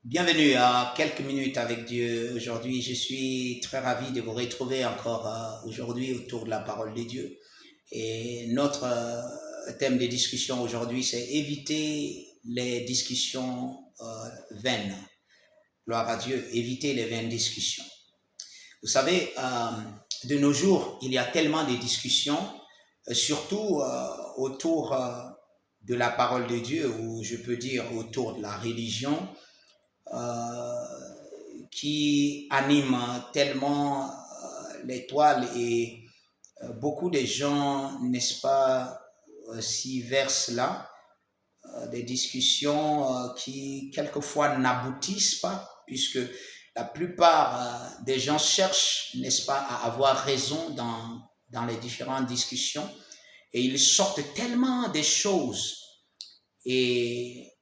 Bienvenue à quelques minutes avec Dieu. Aujourd'hui, je suis très ravi de vous retrouver encore aujourd'hui autour de la parole de Dieu. Et notre thème de discussion aujourd'hui, c'est éviter les discussions vaines. Gloire à Dieu, éviter les vaines discussions. Vous savez, de nos jours, il y a tellement de discussions, surtout autour de la parole de Dieu, ou je peux dire autour de la religion, qui anime tellement l'étoile et beaucoup de gens, n'est-ce pas, s'y versent là, des discussions qui quelquefois n'aboutissent pas, puisque la plupart des gens cherchent, n'est-ce pas, à avoir raison dans les différentes discussions et ils sortent tellement des choses et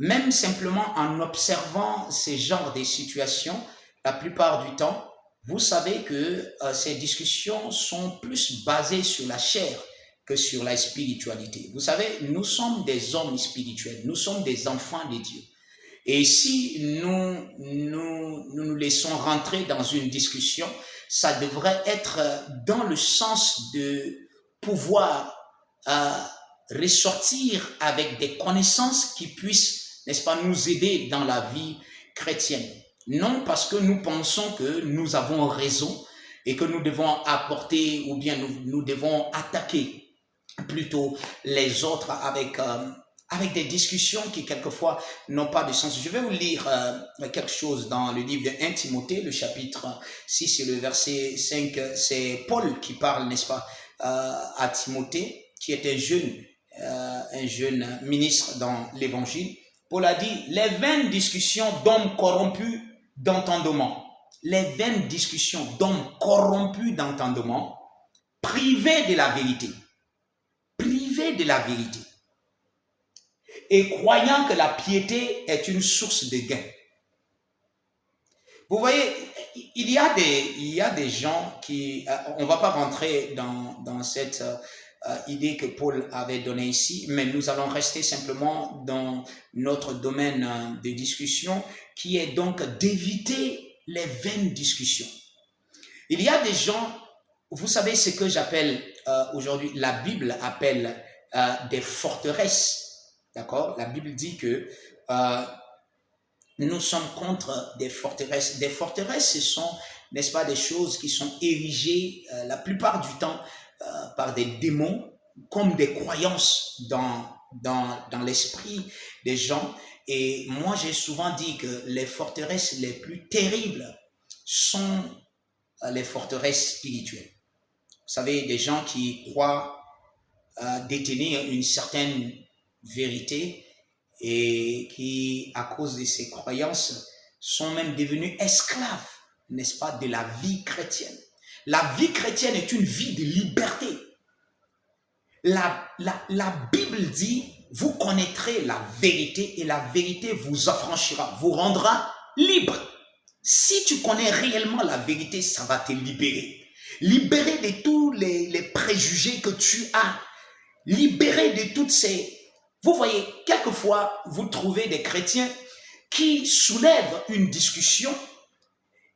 même simplement en observant ces genres de situations, la plupart du temps, vous savez que ces discussions sont plus basées sur la chair que sur la spiritualité. Vous savez, nous sommes des hommes spirituels, nous sommes des enfants de Dieu. Et si nous laissons rentrer dans une discussion, ça devrait être dans le sens de pouvoir euh, ressortir avec des connaissances qui puissent, n'est-ce pas, nous aider dans la vie chrétienne. Non parce que nous pensons que nous avons raison et que nous devons apporter ou bien nous devons attaquer plutôt les autres avec des discussions qui quelquefois n'ont pas de sens. Je vais vous lire quelque chose dans le livre de 1 Timothée, le chapitre 6 et le verset 5. C'est Paul qui parle, n'est-ce pas, à Timothée, qui est un jeune ministre dans l'évangile. Paul a dit, les vaines discussions d'hommes corrompus d'entendement, les vaines discussions d'hommes corrompus d'entendement, privés de la vérité, de la vérité et croyant que la piété est une source de gain. Vous voyez, il y a des gens qui, on ne va pas rentrer dans cette idée que Paul avait donnée ici, mais nous allons rester simplement dans notre domaine de discussion qui est donc d'éviter les vaines discussions. Il y a des gens, vous savez ce que j'appelle aujourd'hui, la Bible appelle des forteresses. D'accord? La Bible dit que nous sommes contre des forteresses. Des forteresses, ce sont, n'est-ce pas, des choses qui sont érigées la plupart du temps par des démons, comme des croyances dans l'esprit des gens. Et moi, j'ai souvent dit que les forteresses les plus terribles sont les forteresses spirituelles. Vous savez, des gens qui croient détenir une certaine vérité et qui, à cause de ces croyances, sont même devenus esclaves, n'est-ce pas, de la vie chrétienne. La vie chrétienne est une vie de liberté. La Bible dit, vous connaîtrez la vérité et la vérité vous affranchira, vous rendra libre. Si tu connais réellement la vérité, ça va te libérer. Libérer de tous les préjugés que tu as. Libérer de toutes ces... Vous voyez, quelquefois, vous trouvez des chrétiens qui soulèvent une discussion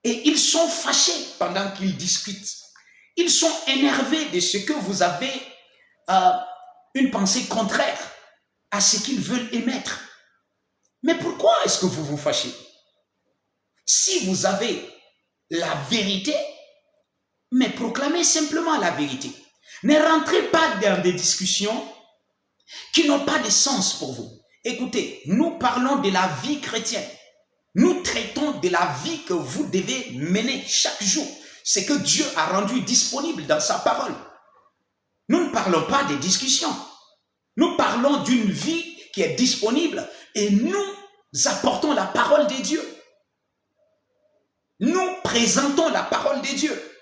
et ils sont fâchés pendant qu'ils discutent. Ils sont énervés de ce que vous avez une pensée contraire à ce qu'ils veulent émettre. Mais pourquoi est-ce que vous vous fâchez? Si vous avez la vérité, mais proclamez simplement la vérité. Ne rentrez pas dans des discussions qui n'ont pas de sens pour vous. Écoutez, nous parlons de la vie chrétienne. Nous traitons de la vie que vous devez mener chaque jour. C'est que Dieu a rendu disponible dans sa parole. Nous ne parlons pas des discussions. Nous parlons d'une vie qui est disponible et nous apportons la parole de Dieu. Nous présentons la parole de Dieu.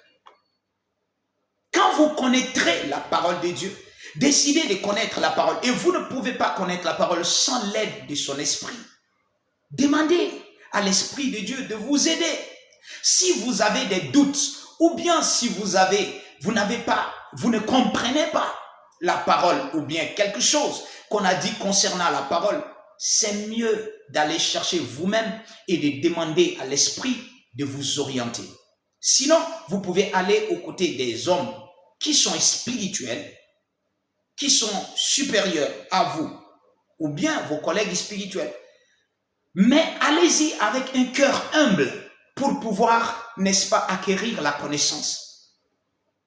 Quand vous connaîtrez la parole de Dieu, décidez de connaître la parole. Et vous ne pouvez pas connaître la parole sans l'aide de son esprit. Demandez à l'esprit de Dieu de vous aider. Si vous avez des doutes, ou bien si vous ne comprenez pas la parole, ou bien quelque chose qu'on a dit concernant la parole, c'est mieux d'aller chercher vous-même et de demander à l'Esprit de vous orienter. Sinon, vous pouvez aller aux côtés des hommes qui sont spirituels, qui sont supérieurs à vous, ou bien vos collègues spirituels. Mais allez-y avec un cœur humble pour pouvoir, n'est-ce pas, acquérir la connaissance.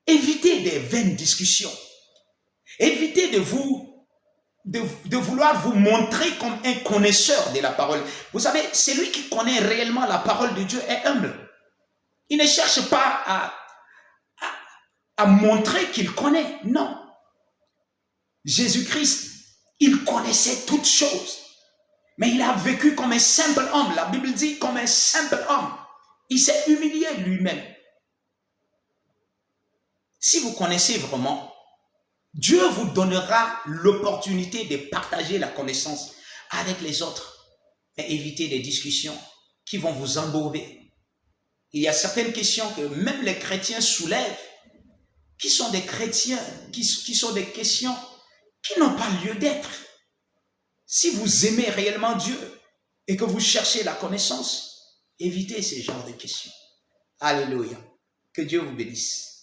Évitez des vaines discussions. Évitez de vouloir vous montrer comme un connaisseur de la parole. Vous savez, celui qui connaît réellement la parole de Dieu est humble. Il ne cherche pas à montrer qu'il connaît. Non. Jésus-Christ, il connaissait toutes choses. Mais il a vécu comme un simple homme. La Bible dit comme un simple homme. Il s'est humilié lui-même. Si vous connaissez vraiment, Dieu vous donnera l'opportunité de partager la connaissance avec les autres. Mais évitez des discussions qui vont vous embourber. Il y a certaines questions que même les chrétiens soulèvent, qui sont des chrétiens, qui sont des questions qui n'ont pas lieu d'être. Si vous aimez réellement Dieu et que vous cherchez la connaissance, évitez ce genre de questions. Alléluia. Que Dieu vous bénisse.